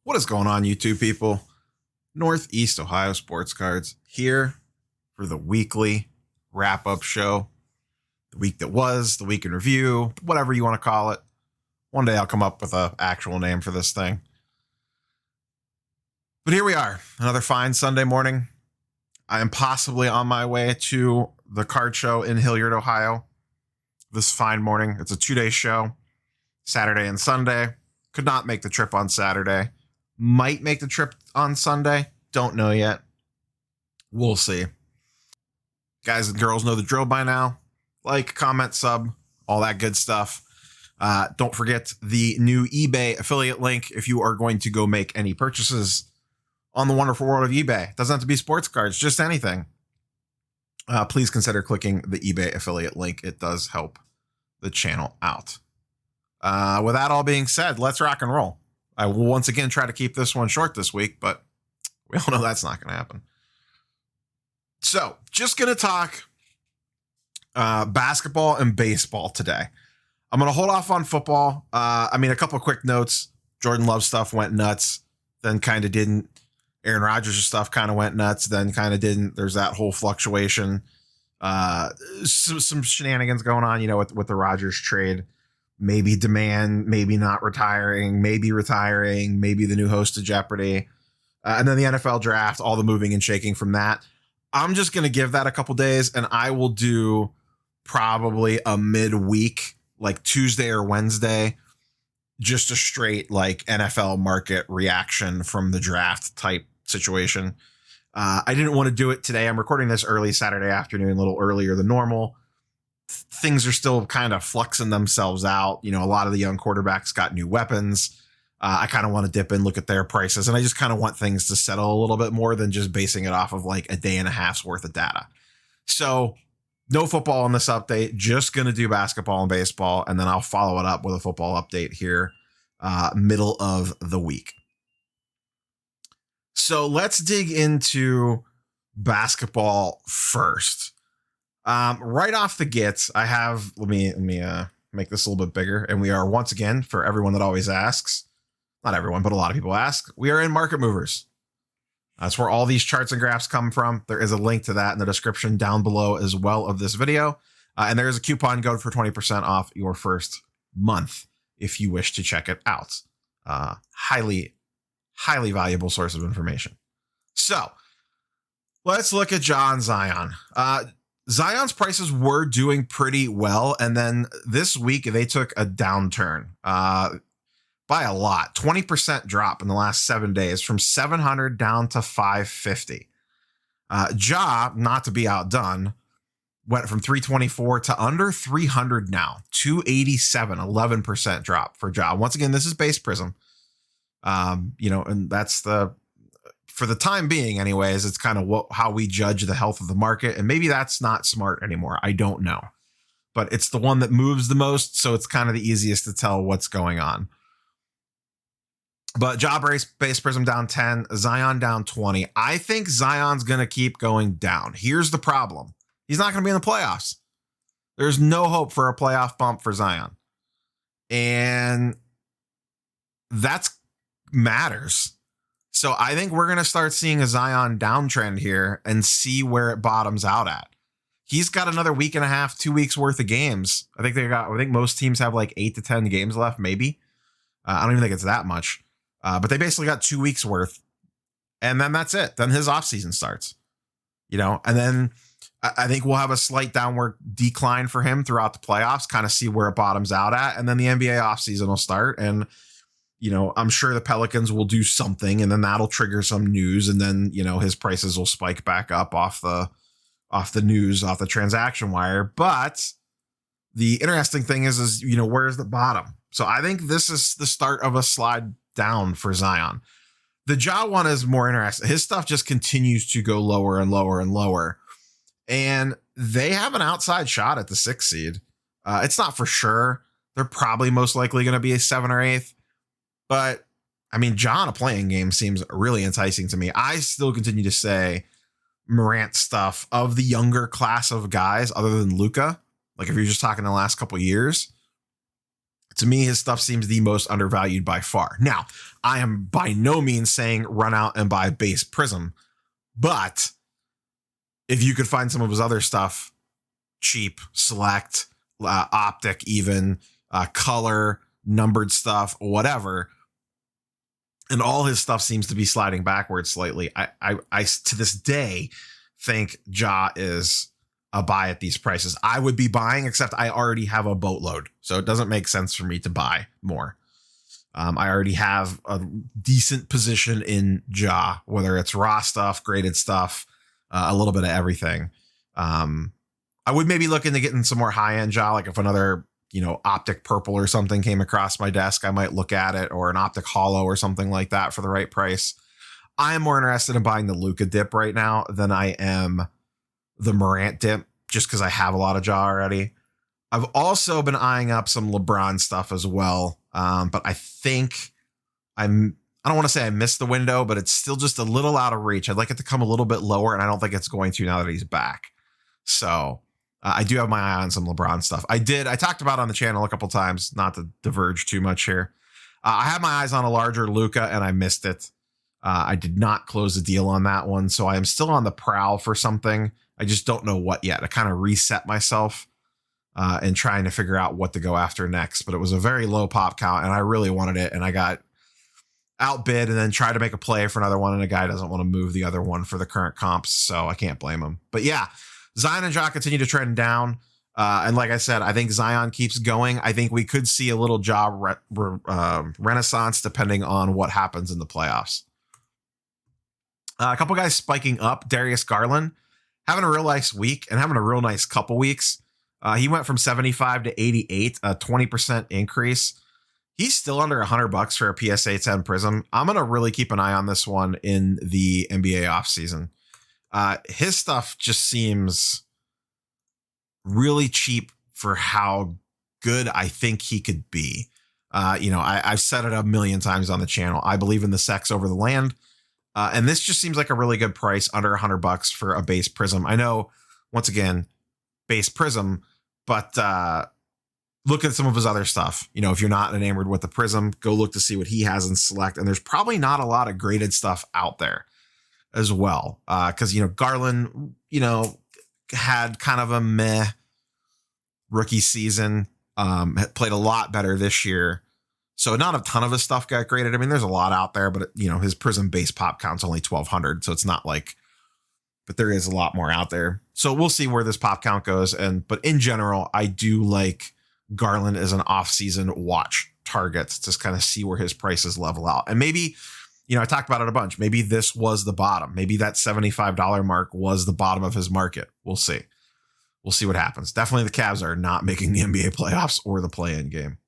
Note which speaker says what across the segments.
Speaker 1: What is going on, YouTube people? Northeast Ohio Sports Cards here for the weekly wrap-up show. The week that was, the week in review, whatever you want to call it. One day I'll come up with an actual name for this thing. But here we are, another fine Sunday morning. I am possibly on my way to the card show in Hilliard, Ohio. This fine morning. It's a 2-day show, Saturday and Sunday. Could not make the trip on Saturday. Might make the trip on Sunday. Don't know yet. We'll see. Guys and girls know the drill by now. Like, comment, sub, all that good stuff. Don't forget the new eBay affiliate link if you are going to go make any purchases on the wonderful world of eBay. It doesn't have to be sports cards, just anything. Please consider clicking the eBay affiliate link. It does help the channel out. With that all being said, let's rock and roll. I will once again try to keep this one short this week, but we all know that's not going to happen. So, just going to talk basketball and baseball today. I'm going to hold off on football. A couple of quick notes. Jordan Love stuff went nuts, then kind of didn't. Aaron Rodgers' stuff kind of went nuts, then kind of didn't. There's that whole fluctuation. Some shenanigans going on, with the Rodgers trade. Maybe demand, maybe not retiring, maybe retiring, maybe the new host of Jeopardy. And then the NFL draft, all the moving and shaking from that. I'm just going to give that a couple days, and I will do probably a midweek, like Tuesday or Wednesday, just a straight like NFL market reaction from the draft type situation. I didn't want to do it today. I'm recording this early Saturday afternoon, a little earlier than normal. Things are still kind of fluxing themselves out. A lot of the young quarterbacks got new weapons. I kind of want to dip in, look at their prices, and I just kind of want things to settle a little bit more than just basing it off of like a day and a half's worth of data. So no football in this update, just going to do basketball and baseball, and then I'll follow it up with a football update here middle of the week. So let's dig into basketball first. Right off the gets, I have, let me make this a little bit bigger. And we are once again, for everyone that always asks, not everyone, but a lot of people ask, we are in Market Movers. That's where all these charts and graphs come from. There is a link to that in the description down below as well of this video. And there is a coupon code for 20% off your first month if you wish to check it out. Highly valuable source of information. So let's look at John Zion. Zion's prices were doing pretty well, and then this week they took a downturn by a lot. 20% drop in the last 7 days, from 700 down to 550. Ja, not to be outdone, went from 324 to under 300 now. 287, 11% drop for Ja. Once again, this is base Prism. And that's for the time being anyways, it's kind of how we judge the health of the market. And maybe that's not smart anymore. I don't know. But it's the one that moves the most, so it's kind of the easiest to tell what's going on. But Ja base Prism down 10, Zion down 20. I think Zion's going to keep going down. Here's the problem. He's not going to be in the playoffs. There's no hope for a playoff bump for Zion. And that's matters. So I think we're going to start seeing a Zion downtrend here and see where it bottoms out at. He's got another week and a half, 2 weeks worth of games. I think most teams have like 8 to 10 games left, maybe. I don't even think it's that much. But they basically got 2 weeks worth. And then that's it. Then his offseason starts. And then I think we'll have a slight downward decline for him throughout the playoffs, kind of see where it bottoms out at. And then the NBA offseason will start. And I'm sure the Pelicans will do something, and then that'll trigger some news, and then, his prices will spike back up off the news, off the transaction wire. But the interesting thing is, where's the bottom? So I think this is the start of a slide down for Zion. The Ja one is more interesting. His stuff just continues to go lower and lower and lower. And they have an outside shot at the 6th seed. It's not for sure. They're probably most likely going to be a 7 or 8th. But Ja in a playing game seems really enticing to me. I still continue to say Morant stuff of the younger class of guys other than Luka. Like if you're just talking the last couple of years, To me, his stuff seems the most undervalued by far. Now, I am by no means saying run out and buy base Prism, but if you could find some of his other stuff cheap, select, optic, even color, numbered stuff, whatever, and all his stuff seems to be sliding backwards slightly, I to this day think Ja is a buy at these prices. I would be buying, except I already have a boatload, so it doesn't make sense for me to buy more. I already have a decent position in Ja, whether it's raw stuff, graded stuff, a little bit of everything. I would maybe look into getting some more high-end Ja, like if another, optic purple or something came across my desk, I might look at it, or an optic hollow or something like that for the right price. I am more interested in buying the Luka dip right now than I am the Morant dip, just because I have a lot of Ja already. I've also been eyeing up some LeBron stuff as well, but I think I don't want to say I missed the window, but it's still just a little out of reach. I'd like it to come a little bit lower, and I don't think it's going to now that he's back. So I do have my eye on some LeBron stuff. I talked about it on the channel a couple times, not to diverge too much here. I had my eyes on a larger Luka, and I missed it. I did not close the deal on that one, so I am still on the prowl for something. I just don't know what yet. I kind of reset myself and trying to figure out what to go after next. But it was a very low pop count, and I really wanted it, and I got outbid and then tried to make a play for another one, and a guy doesn't want to move the other one for the current comps, so I can't blame him. But yeah, Zion and Ja continue to trend down. And like I said, I think Zion keeps going. I think we could see a little Ja renaissance depending on what happens in the playoffs. A couple guys spiking up. Darius Garland having a real nice week and having a real nice couple weeks. He went from 75 to 88, a 20% increase. He's still under $100 for a PSA 10 Prism. I'm going to really keep an eye on this one in the NBA offseason. His stuff just seems really cheap for how good I think he could be. I've said it a million times on the channel. I believe in the sex over the land. And this just seems like a really good price, under $100 for a base Prism. I know, once again, base Prism, but look at some of his other stuff. If you're not enamored with the Prism, go look to see what he has in select. And there's probably not a lot of graded stuff out there as well. Because, Garland, had kind of a meh rookie season, played a lot better this year. So not a ton of his stuff got graded. I mean, there's a lot out there, but his Prism base pop count's only 1,200. So it's not like, but there is a lot more out there. So we'll see where this pop count goes. But in general, I do like Garland as an off-season watch target to just kind of see where his prices level out. And maybe, I talked about it a bunch. Maybe this was the bottom. Maybe that $75 mark was the bottom of his market. We'll see. We'll see what happens. Definitely the Cavs are not making the NBA playoffs or the play-in game.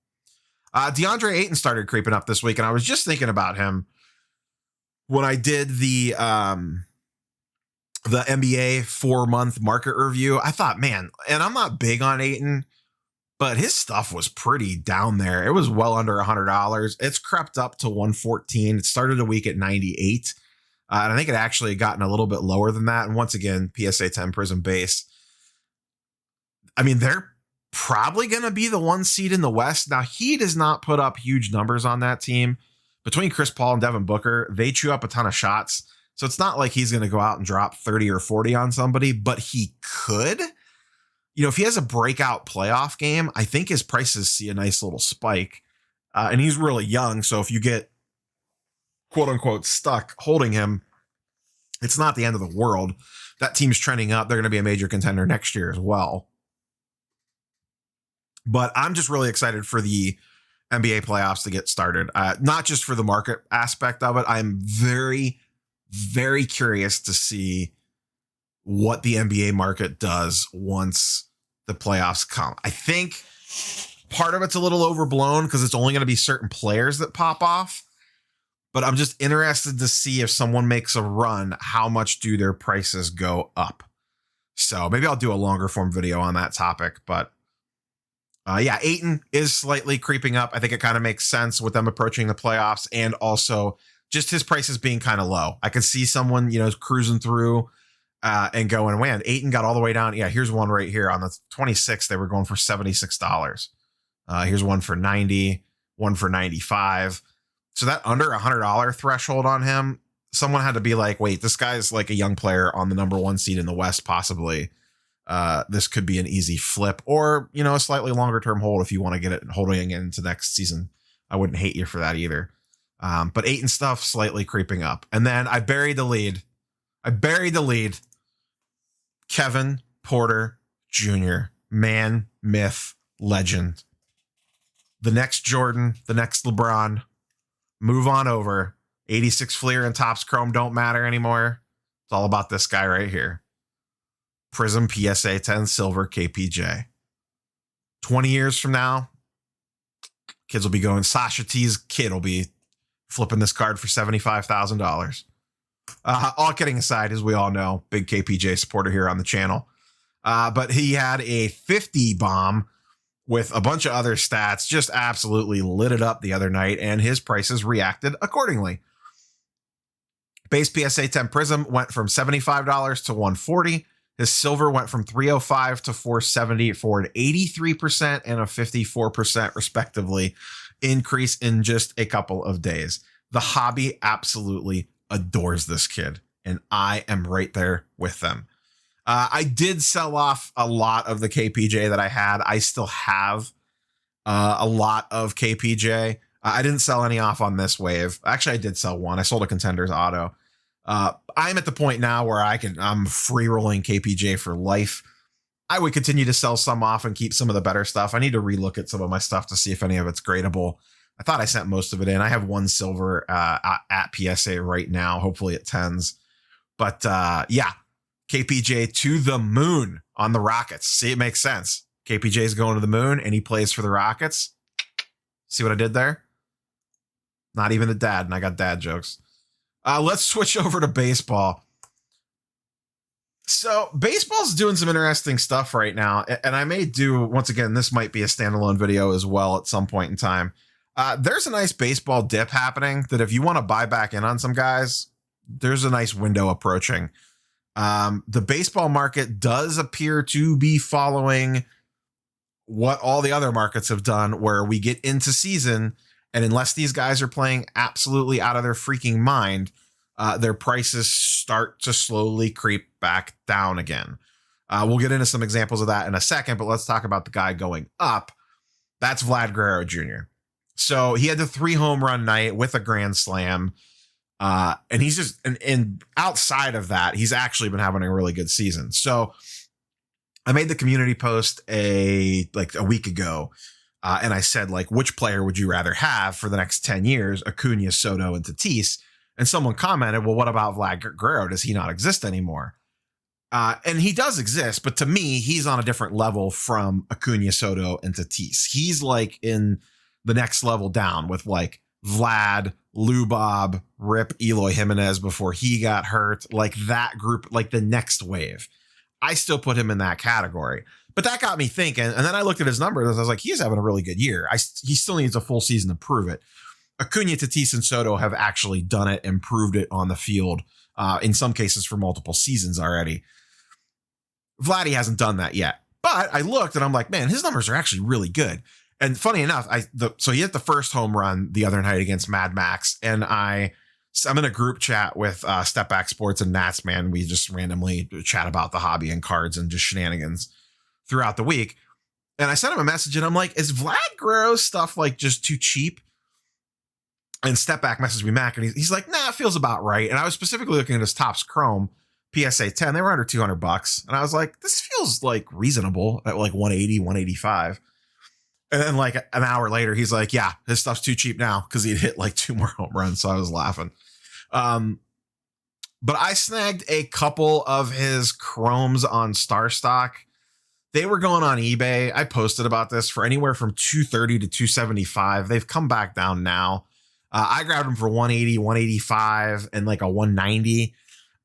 Speaker 1: Deandre Ayton started creeping up this week, and I was just thinking about him when I did the NBA 4-month market review. I thought, man, and I'm not big on Ayton, but his stuff was pretty down there. It was well under $100. It's crept up to 114. It started a week at 98. And I think it actually had gotten a little bit lower than that. And once again, PSA 10 Prism base. I mean, they're probably going to be the 1 seed in the West. Now, he does not put up huge numbers on that team. Between Chris Paul and Devin Booker, they chew up a ton of shots. So it's not like he's going to go out and drop 30 or 40 on somebody, but he could. If he has a breakout playoff game, I think his prices see a nice little spike. And he's really young. So if you get, quote unquote, stuck holding him, it's not the end of the world. That team's trending up. They're going to be a major contender next year as well. But I'm just really excited for the NBA playoffs to get started. Not just for the market aspect of it. I'm very, very curious to see what the NBA market does once the playoffs come. I think part of it's a little overblown because it's only going to be certain players that pop off. But I'm just interested to see if someone makes a run, how much do their prices go up? So maybe I'll do a longer form video on that topic. But Ayton is slightly creeping up. I think it kind of makes sense with them approaching the playoffs, and also just his prices being kind of low. I could see someone, cruising through and going, man, Ayton got all the way down. Yeah, here's one right here on the 26th. They were going for $76. Here's one for 90, one for 95. So that under $100 threshold on him, someone had to be like, wait, this guy's like a young player on the number 1 seed in the West, possibly. This could be an easy flip or, a slightly longer term hold if you want to get it holding it into next season. I wouldn't hate you for that either. But Ayton stuff slightly creeping up. And then I buried the lead. Kevin Porter Jr., man, myth, legend. The next Jordan, the next LeBron. Move on over. 86 Fleer and Topps Chrome don't matter anymore. It's all about this guy right here. Prism PSA 10 Silver KPJ. 20 years from now, kids will be going, Sasha T's kid will be flipping this card for $75,000. All kidding aside, as we all know, big KPJ supporter here on the channel. But he had a 50 bomb with a bunch of other stats, just absolutely lit it up the other night, and his prices reacted accordingly. Base PSA 10 Prism went from $75 to $140. His silver went from $305 to $470 for an 83% and a 54% respectively increase in just a couple of days. The hobby absolutely adores this kid, and I am right there with them. I did sell off a lot of the KPJ that I had. I still have a lot of KPJ. I didn't sell any off on this wave. Actually, I did sell one. I sold a Contenders auto. I'm at the point now where I'm free rolling KPJ for life. I would continue to sell some off and keep some of the better stuff. I need to relook at some of my stuff to see if any of it's gradable. I thought I sent most of it in. I have one silver at PSA right now. Hopefully it tens. But yeah, KPJ to the moon on the Rockets. See, it makes sense. KPJ is going to the moon and he plays for the Rockets. See what I did there? Not even a dad, and I got dad jokes. Let's switch over to baseball. So baseball's doing some interesting stuff right now, and I may do, once again, this might be a standalone video as well at some point in time. There's a nice baseball dip happening that if you want to buy back in on some guys, there's a nice window approaching. The baseball market does appear to be following what all the other markets have done, where we get into season, and unless these guys are playing absolutely out of their freaking mind, their prices start to slowly creep back down again. We'll get into some examples of that in a second, but let's talk about the guy going up. That's Vlad Guerrero Jr. So he had the 3 home run night with a grand slam. And he's just, and outside of that, he's actually been having a really good season. So I made the community post a week ago. And I said, which player would you rather have for the next 10 years? Acuna, Soto, and Tatis. And someone commented, well, what about Vlad Guerrero? Does he not exist anymore? And he does exist, but to me, he's on a different level from Acuna, Soto, and Tatis. He's in the next level down with Vlad, Lou Bob, Rip, Eloy Jimenez before he got hurt, that group, the next wave. I still put him in that category. But that got me thinking, and then I looked at his numbers, and I was like, he's having a really good year. He still needs a full season to prove it. Acuna, Tatis, and Soto have actually done it and proved it on the field, in some cases for multiple seasons already. Vladdy hasn't done that yet. But I looked, and I'm like, man, his numbers are actually really good. And funny enough, so he hit the first home run the other night against Mad Max, and I'm in a group chat with Step Back Sports and Nats, man. We just randomly chat about the hobby and cards and just shenanigans throughout the week. And I sent him a message, and I'm like, is Vlad Guerrero's stuff just too cheap? And Step Back messaged me back, and he's like, nah, it feels about right. And I was specifically looking at his Topps Chrome PSA 10. They were under $200. And I was like, this feels reasonable at 180, 185. And then an hour later, he's like, yeah, his stuff's too cheap now because he'd hit 2 more home runs. So I was laughing. But I snagged a couple of his Chromes on Star Stock. They were going on eBay. I posted about this for anywhere from $230 to $275. They've come back down now. I grabbed them for $180, $185, and a $190.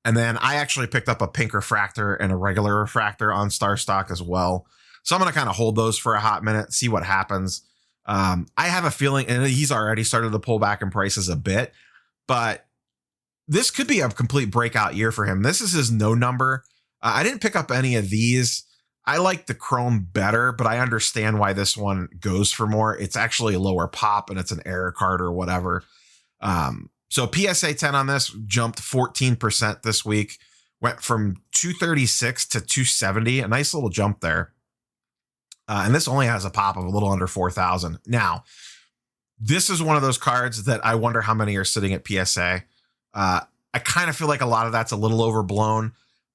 Speaker 1: And then I actually picked up a pink refractor and a regular refractor on Star Stock as well. So I'm going to kind of hold those for a hot minute, see what happens. I have a feeling, and he's already started to pull back in prices a bit, but this could be a complete breakout year for him. This is his no number. I didn't pick up any of these. I like the chrome better, but I understand why this one goes for more. It's actually a lower pop and it's an error card or whatever. So PSA 10 on this jumped 14% this week, went from 236 to 270, a nice little jump there. And this only has a pop of a little under 4,000. Now, this is one of those cards that I wonder how many are sitting at PSA. I kind of feel like a lot of that's a little overblown,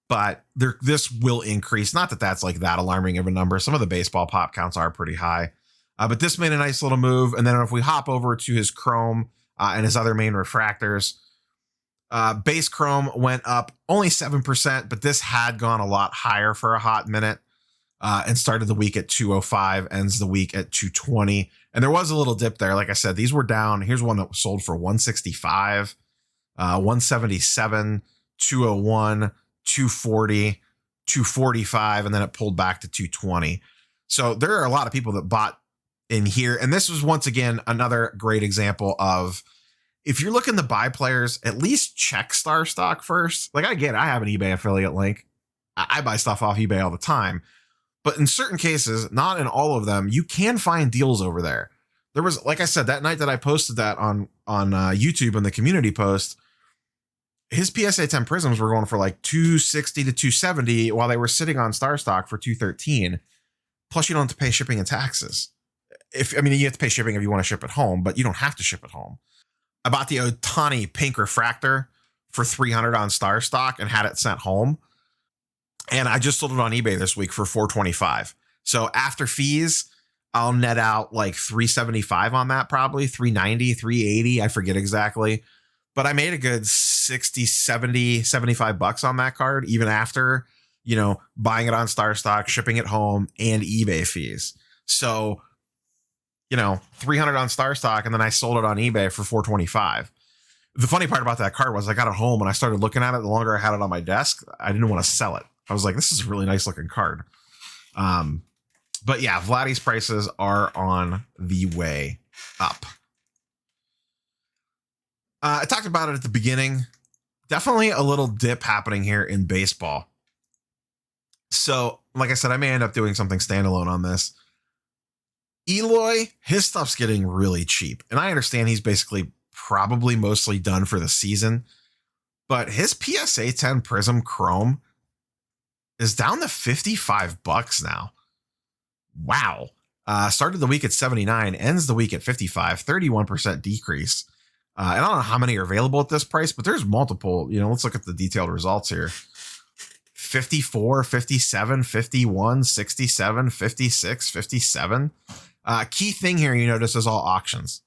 Speaker 1: but this will increase. Not that that's like that alarming of a number. Some of the baseball pop counts are pretty high, but this made a nice little move. And then if we hop over to his chrome and his other main refractors, base chrome went up only 7%, but this had gone a lot higher for a hot minute and started the week at 205, ends the week at 220. And there was a little dip there. Like I said, these were down. Here's one that sold for 165, 177, 201, 240, 245, and then it pulled back to 220. So there are a lot of people that bought in here. And this was once again another great example of, if you're looking to buy players, at least check Star Stock first. Like I have an eBay affiliate link. I buy stuff off eBay all the time. But in certain cases, not in all of them, you can find deals over there. There was, like I said, that night that I posted that on YouTube in the community post, his PSA 10 Prisms were going for like 260 to 270 while they were sitting on Star Stock for 213. Plus, you don't have to pay shipping and taxes. You have to pay shipping if you want to ship at home, but you don't have to ship at home. I bought the Otani pink refractor for 300 on Star Stock and had it sent home. And I just sold it on eBay this week for 425. So after fees, I'll net out like 375 on that, probably 390, 380. I forget exactly, but I made a good 60, 70, 75 bucks on that card, even after, buying it on Star Stock, shipping it home, and eBay fees. So, 300 on Star Stock, and then I sold it on eBay for 425. The funny part about that card was I got it home and I started looking at it. The longer I had it on my desk, I didn't want to sell it. I was like, this is a really nice looking card. But yeah, Vladdy's prices are on the way up. I talked about it at the beginning. Definitely a little dip happening here in baseball. So, like I said, I may end up doing something standalone on this. Eloy, his stuff's getting really cheap. And I understand he's basically probably mostly done for the season. But his PSA 10 Prism Chrome is down to 55 bucks now. Wow. Started the week at 79, ends the week at 55, 31% decrease. I don't know how many are available at this price, but there's multiple. Let's look at the detailed results here. 54, 57, 51, 67, 56, 57. Key thing here you notice is all auctions.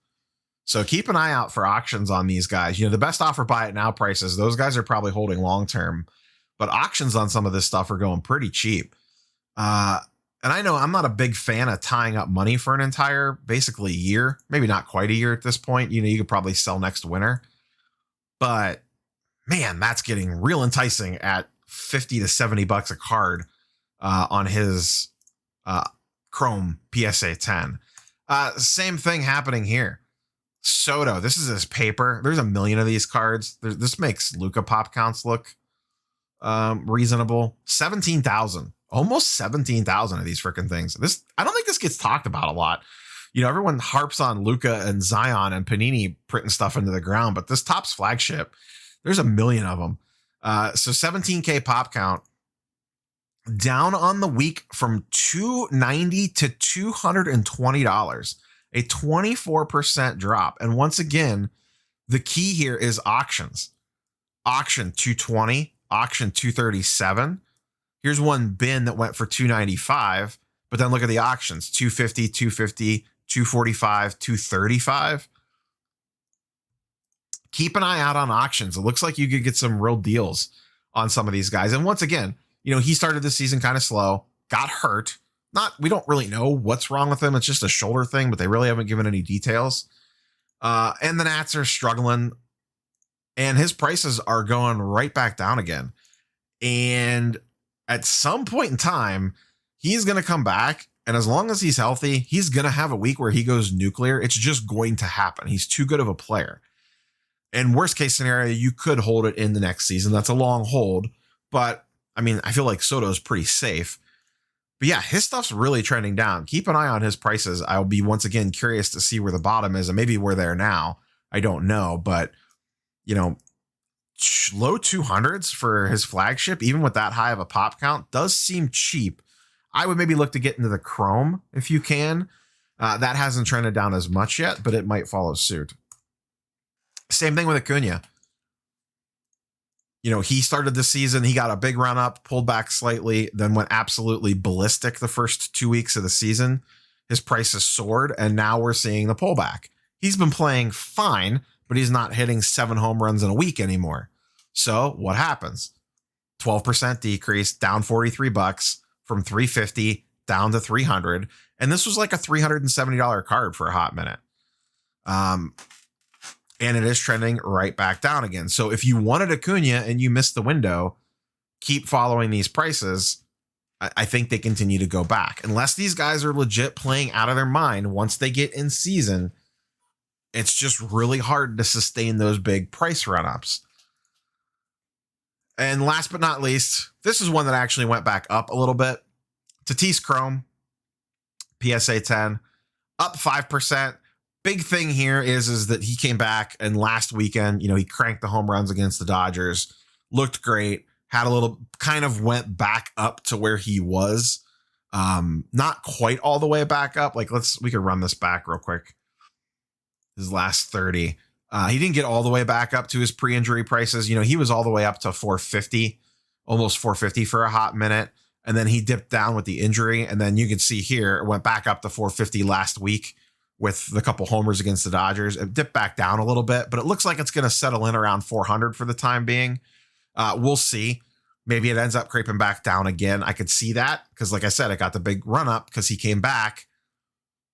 Speaker 1: So keep an eye out for auctions on these guys. The best offer buy it now prices, those guys are probably holding long term. But auctions on some of this stuff are going pretty cheap. And I know I'm not a big fan of tying up money for an entire, basically year, maybe not quite a year at this point. You could probably sell next winter. But man, that's getting real enticing at 50 to 70 bucks a card on his Chrome PSA 10. Same thing happening here. Soto, this is his paper. There's a million of these cards. This makes Luka pop counts look reasonable. 17,000, almost 17,000 of these freaking things. I don't think this gets talked about a lot. Everyone harps on Luka and Zion and Panini printing stuff into the ground, but this Topps flagship, there's a million of them. So 17K pop count, down on the week from $290 to $220, a 24% drop. And once again, the key here is auctions. Auction 220. Auction 237. Here's one bin that went for 295, but then look at the auctions: 250, 250, 245, 235. Keep an eye out on auctions. It looks like you could get some real deals on some of these guys. And once again, he started this season kind of slow, got hurt. We don't really know what's wrong with him. It's just a shoulder thing, but they really haven't given any details. And the Nats are struggling. And his prices are going right back down again. And at some point in time, he's going to come back. And as long as he's healthy, he's going to have a week where he goes nuclear. It's just going to happen. He's too good of a player. And worst case scenario, you could hold it in the next season. That's a long hold. But I feel like Soto's pretty safe. But yeah, his stuff's really trending down. Keep an eye on his prices. I'll be once again curious to see where the bottom is, and maybe we're there now. I don't know, but you know, low 200s for his flagship, even with that high of a pop count, does seem cheap. I would maybe look to get into the Chrome if you can. That hasn't trended down as much yet, but it might follow suit. Same thing with Acuna. You know, he started the season, he got a big run up, pulled back slightly, then went absolutely ballistic the first 2 weeks of the season. His prices soared, and now we're seeing the pullback. He's been playing fine, but he's not hitting 7 home runs in a week anymore. So what happens? 12% decrease, down $43 from $350 down to $300. And this was like a $370 card for a hot minute. And it is trending right back down again. So if you wanted Acuna and you missed the window, keep following these prices. I think they continue to go back. Unless these guys are legit playing out of their mind once they get in season, it's just really hard to sustain those big price run-ups. And last but not least, this is one that actually went back up a little bit. Tatis Chrome, PSA 10, up 5%. Big thing here is that he came back, and last weekend, you know, he cranked the home runs against the Dodgers, looked great, had a little, kind of went back up to where he was. Not quite all the way back up. Like we could run this back real quick. His last 30. He didn't get all the way back up to his pre-injury prices. You know, he was all the way up to 450, almost 450 for a hot minute. And then he dipped down with the injury. And then you can see here, it went back up to 450 last week with the couple homers against the Dodgers. It dipped back down a little bit, but it looks like it's going to settle in around 400 for the time being. We'll see. Maybe it ends up creeping back down again. I could see that because, like I said, it got the big run up because he came back,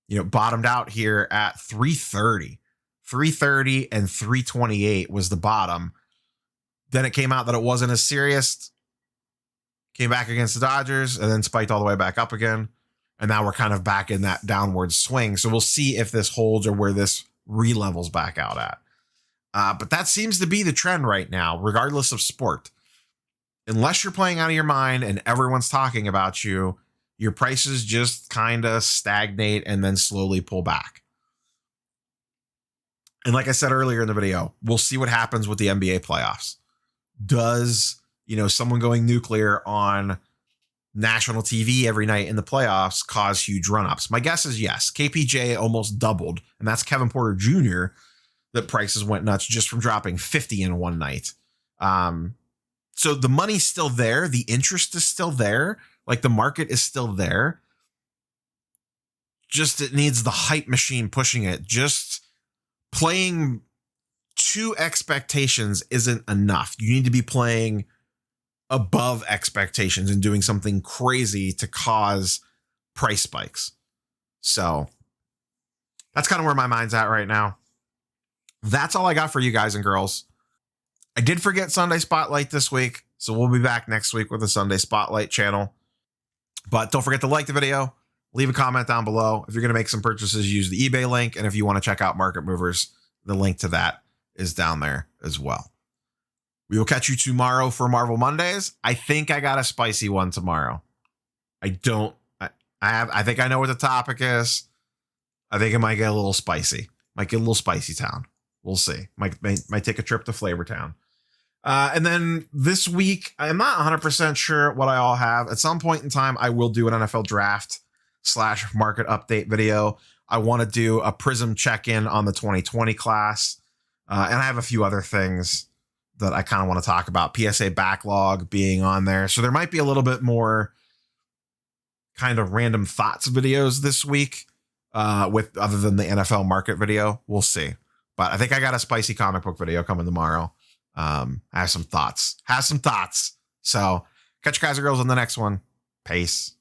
Speaker 1: you know, bottomed out here at 330. 330 and 328 was the bottom. Then it came out that it wasn't as serious. Came back against the Dodgers and then spiked all the way back up again. And now we're kind of back in that downward swing. So we'll see if this holds or where this re-levels back out at. But that seems to be the trend right now, regardless of sport. Unless you're playing out of your mind and everyone's talking about you, your prices just kind of stagnate and then slowly pull back. And like I said earlier in the video, we'll see what happens with the NBA playoffs. Does, you know, someone going nuclear on national TV every night in the playoffs cause huge run-ups? My guess is yes. KPJ almost doubled, and that's Kevin Porter Jr. that prices went nuts just from dropping 50 in one night. So the money's still there. The interest is still there. Like the market is still there. Just it needs the hype machine pushing it. Just playing to expectations isn't enough. You need to be playing above expectations and doing something crazy to cause price spikes. So that's kind of where my mind's at right now. That's all I got for you guys and girls. I did forget Sunday Spotlight this week, so we'll be back next week with the Sunday Spotlight channel. But don't forget to like the video, leave a comment down below. If you're going to make some purchases, use the eBay link. And if you want to check out Market Movers, the link to that is down there as well. We will catch you tomorrow for Marvel Mondays. I think I got a spicy one tomorrow. I think I know what the topic is. I think it might get a little spicy. Might get a little spicy town. We'll see. Might take a trip to Flavor Town. And then this week, I'm not 100% sure what I all have. At some point in time, I will do an NFL draft / market update video. I want to do a Prism check-in on the 2020 class. And I have a few other things that I kind of want to talk about. PSA backlog being on there. So there might be a little bit more kind of random thoughts videos this week with other than the NFL market video. We'll see. But I think I got a spicy comic book video coming tomorrow. I have some thoughts. So catch you guys and girls on the next one. Peace.